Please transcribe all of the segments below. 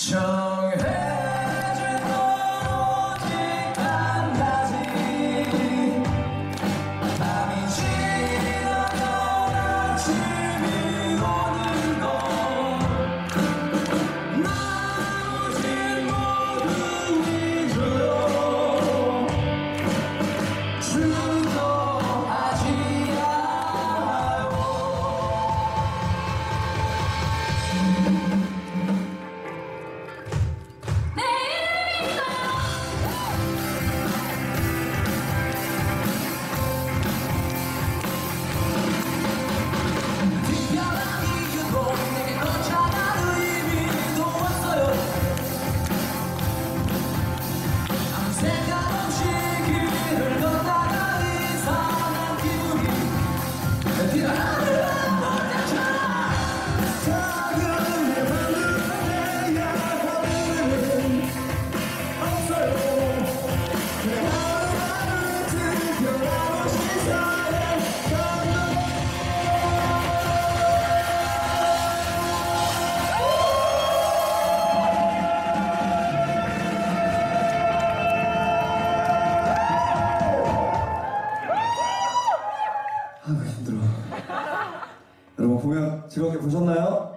정해진 오직 한 가지 밤이 지나면 아침이 오는 것 나머진 모두 잊어요 주저하지 않아요 아이고 힘들어. 여러분 공연 즐겁게 보셨나요?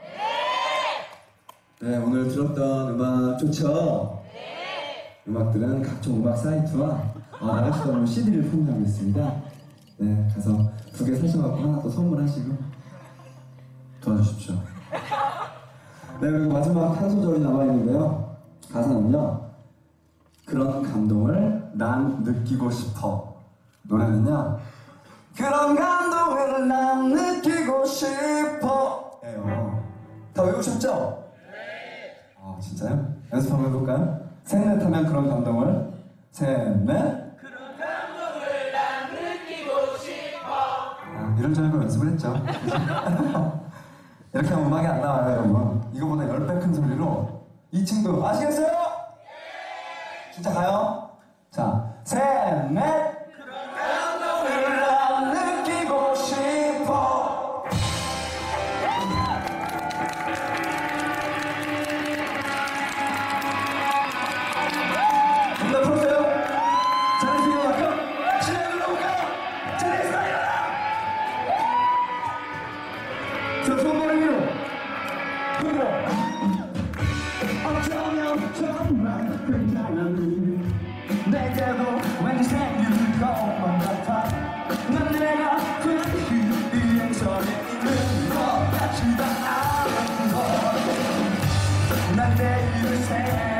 네, 오늘 들었던 음악 좋죠? 음악들은 각종 음악 사이트와 나가시던 CD를 판매하고 있습니다. 네, 가서 2개 사셔갖고 하나 또 선물하시고 도와주십시오. 네, 그리고 마지막 한 소절이 남아있는데요. 가사는요, 그런 감동을 난 느끼고 싶어. 노래는요, 그런 감동을 난 느끼고 싶어 예요. 다 외우셨죠? 네. 진짜요? 연습 한번 해볼까요? 셋넷 하면 그런 감동을 셋넷 그런 감동을 난 느끼고 싶어 이런 줄 알고 연습을 했죠. 이렇게 하면 음악이 안 나와요 여러분. 이거보다 10배 큰 소리로 이 친구 아시겠어요? 네. 진짜 가요? 자 셋넷 어쩌면 정말 괜찮은 내게도 왠지 생길 것만 같아 난 내가 그 비행선에 있는 것 같지가 않은 것난 내일을 생각해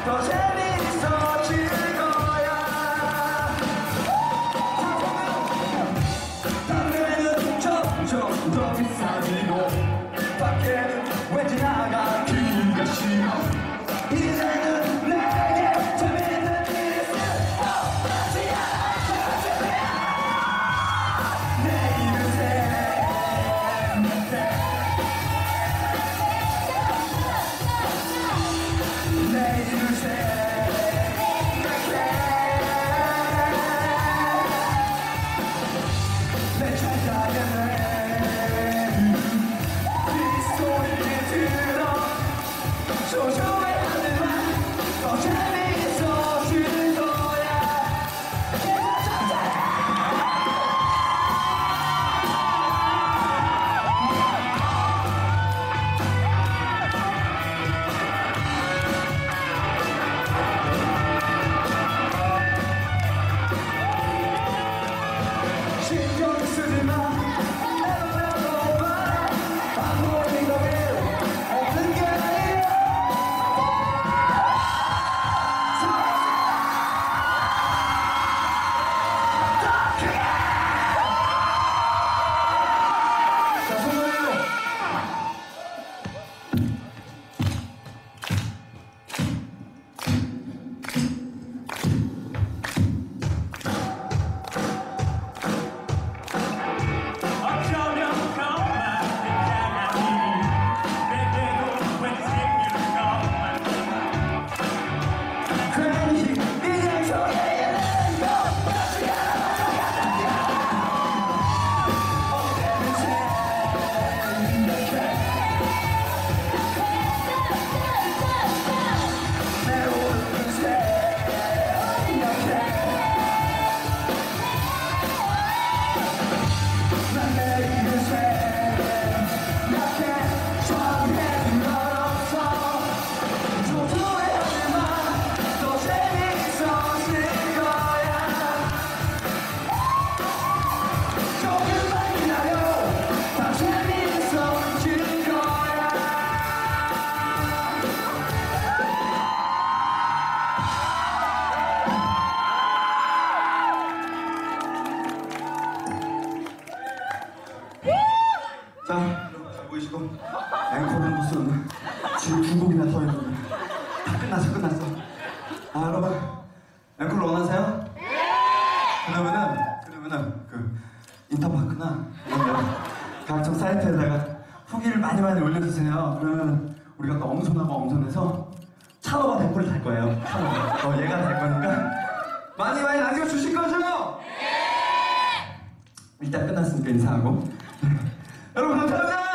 더 재밌어질 거야 담배는 점점 보이시고 앵콜은 무슨 지금 2곡이나 더 있는데 다 끝났어. 아 여러분 앵콜 원하세요? 그러면은 그 인터파크나 이런 각종 사이트에다가 후기를 많이 올려주세요. 그러면 우리가 또 엄선하고 엄선해서 찬호가 앵콜을 달 거예요. 찬호가 얘가 될 거니까 많이 남겨주실 거죠? 네! 일단 끝났으니까 인사하고 여러분 감사합니다!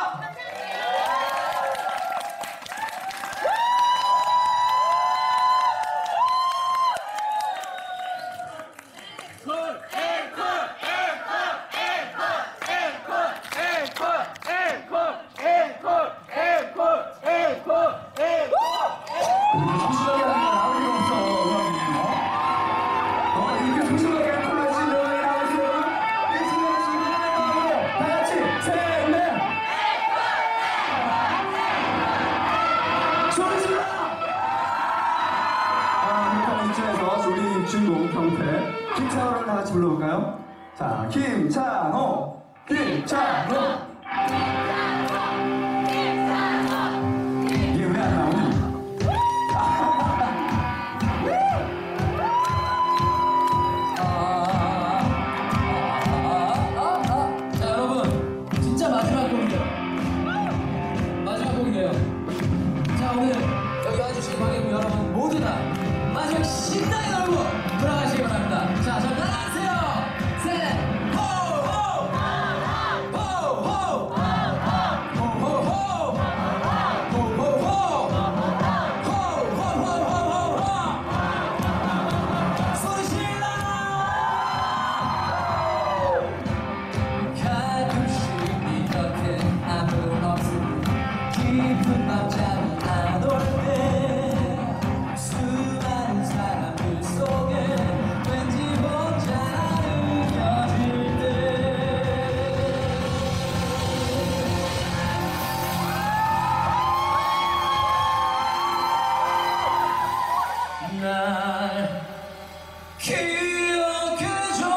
주인공 경태 김찬호를 다 같이 불러볼까요? 자, 김찬호 이게 왜 안 나오니? 자 여러분 진짜 마지막 곡이에요. 자 오늘 여기 와주신 관객 여러분 모두 다 마지막 신나게 놀고 돌아가시기 바랍니다. 자, 따라하세요. 셋, 호호, 호호, 호호, 소리 질러. 가끔씩 네 곁에 아무도 없으니 깊은 밤잠이 안 올 때 수많은 사람들 속에 왠지 혼자 느껴질 때 날 기억해줘.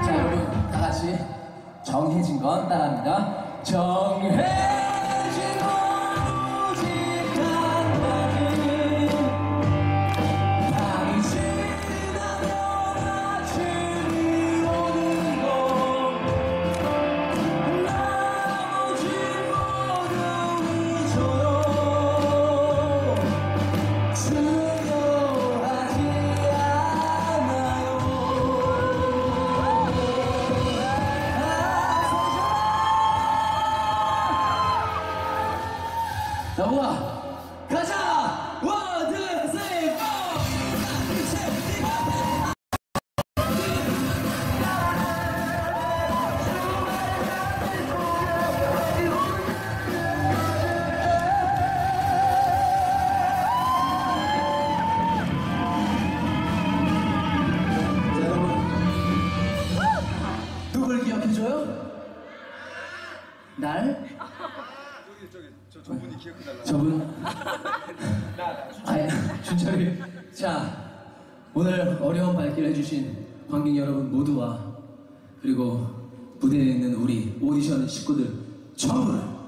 자 여러분 다 같이 정해진 건 따라합니다. 정해진 건 오직 한 가지. 밤이 지나면 아침이 오는 것. 나머지 모두 잊어요. 중요하지 않아요. 여보아 가자! 원, 투, 쓰리, 포! 자 여러분 누굴 기억해줘요? 날? 저분이 기억해달라고. 저분? 아예 준철이. 자 오늘 어려운 발길 해주신 관객 여러분 모두와 그리고 무대에 있는 우리 오디션 식구들 전부를